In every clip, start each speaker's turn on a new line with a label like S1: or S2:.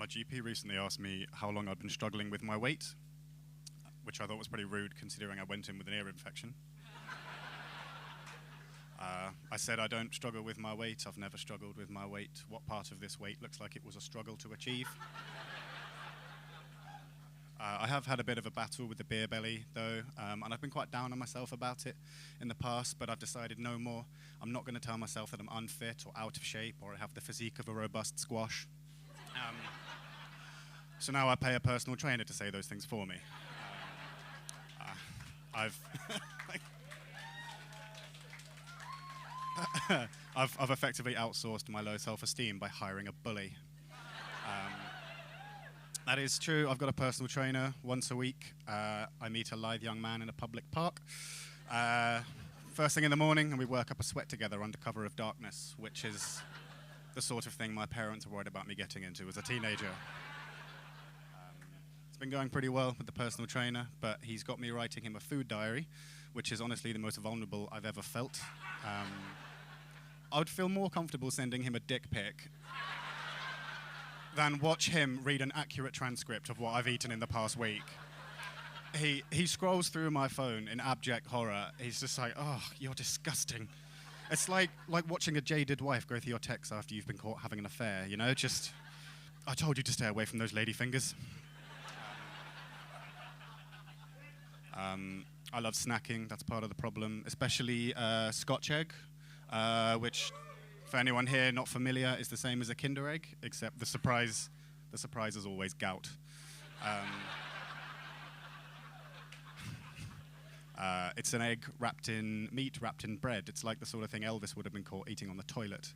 S1: GP recently asked me how long I'd been struggling with my weight, which I thought was pretty rude considering I went in with an ear infection. I said I don't struggle with my weight. I've never struggled with my weight. What part of this weight looks like it was a struggle to achieve? I have had a bit of a battle with the beer belly, though, and I've been quite down on myself about it in the past, but I've decided no more. I'm not going to tell myself that I'm unfit or out of shape or I have the physique of a robust squash. So now I pay a personal trainer to say those things for me. I've I've effectively outsourced my low self-esteem by hiring a bully. That is true. I've got a personal trainer once a week. I meet a lithe young man in a public park. First thing in the morning, and we work up a sweat together under cover of darkness, which is the sort of thing my parents were worried about me getting into as a teenager. It's been going pretty well with the personal trainer, but he's got me writing him a food diary, which is honestly the most vulnerable I've ever felt. I would feel more comfortable sending him a dick pic than watch him read an accurate transcript of what I've eaten in the past week. He scrolls through my phone in abject horror. He's just like, oh, you're disgusting. It's like watching a jaded wife go through your texts after you've been caught having an affair, you know? Just, I told you to stay away from those lady fingers. I love snacking, that's part of the problem, especially Scotch egg, which, for anyone here not familiar, is the same as a Kinder Egg, except the surprise is always gout. It's an egg wrapped in meat, wrapped in bread. It's like the sort of thing Elvis would have been caught eating on the toilet.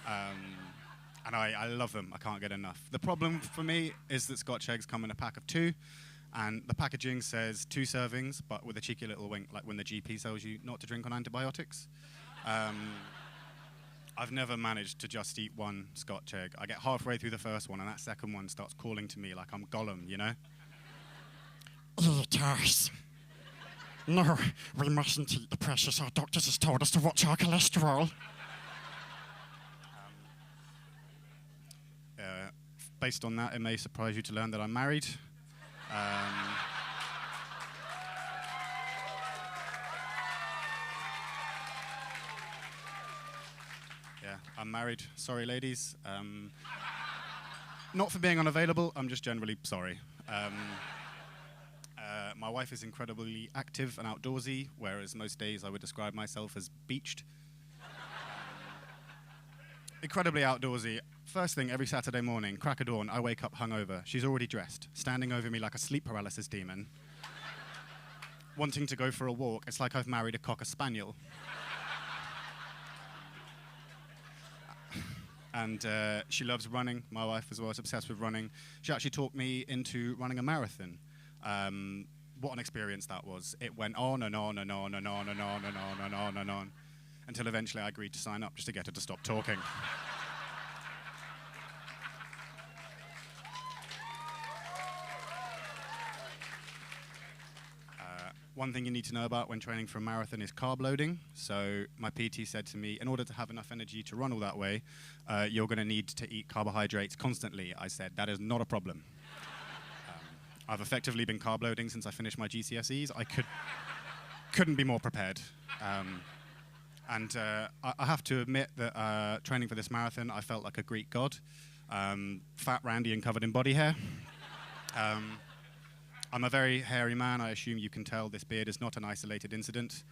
S1: And I love them. I can't get enough. The problem for me is that Scotch eggs come in a pack of 2, and the packaging says 2 servings, but with a cheeky little wink, like when the GP tells you not to drink on antibiotics. I've never managed to just eat one Scotch egg. I get halfway through the first one, and that second one starts calling to me like I'm Gollum, you know?
S2: Eat us. No, we mustn't eat the precious. Our doctors has told us to watch our cholesterol.
S1: Based on that, it may surprise you to learn that I'm married. Yeah, I'm married. Sorry, ladies. Not for being unavailable, I'm just generally sorry. My wife is incredibly active and outdoorsy, whereas most days I would describe myself as beached. Incredibly outdoorsy. First thing every Saturday morning, crack of dawn, I wake up hungover. She's already dressed, standing over me like a sleep paralysis demon, wanting to go for a walk. It's like I've married a cocker spaniel. And she loves running. My wife as well is obsessed with running. She actually talked me into running a marathon. What an experience that was. It went on and on and on and on and on and on and on and on until eventually I agreed to sign up just to get her to stop talking. One thing you need to know about when training for a marathon is carb loading. So my PT said to me, in order to have enough energy to run all that way, you're going to need to eat carbohydrates constantly. I said, that is not a problem. I've effectively been carb loading since I finished my GCSEs. I couldn't be more prepared. And I have to admit that training for this marathon, I felt like a Greek god. Fat, randy, and covered in body hair. I'm a very hairy man. I assume you can tell this beard is not an isolated incident.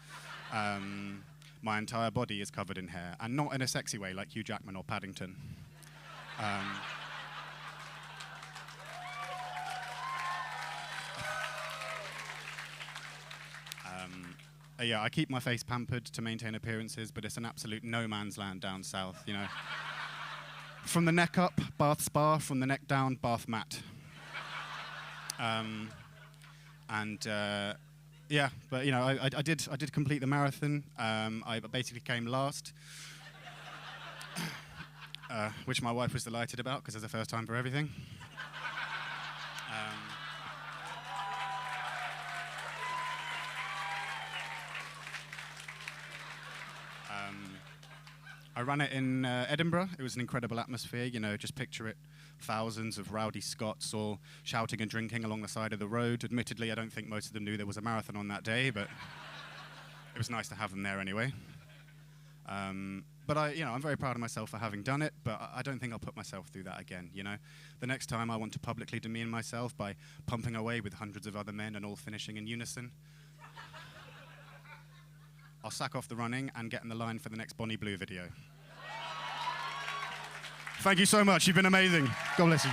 S1: My entire body is covered in hair, and not in a sexy way like Hugh Jackman or Paddington. Yeah, I keep my face pampered to maintain appearances, but it's an absolute no man's land down south, you know. From the neck up, bath spa. From the neck down, bath mat. Yeah, but you know, I did complete the marathon. I basically came last, which my wife was delighted about because it's the first time for everything. I ran it in Edinburgh. It was an incredible atmosphere. You know, just picture it. Thousands of rowdy Scots all shouting and drinking along the side of the road. Admittedly, I don't think most of them knew there was a marathon on that day, but it was nice to have them there anyway. But I'm very proud of myself for having done it, but I don't think I'll put myself through that again, you know? The next time I want to publicly demean myself by pumping away with hundreds of other men and all finishing in unison, I'll sack off the running and get in the line for the next Bonnie Blue video. Thank you so much. You've been amazing. God bless you.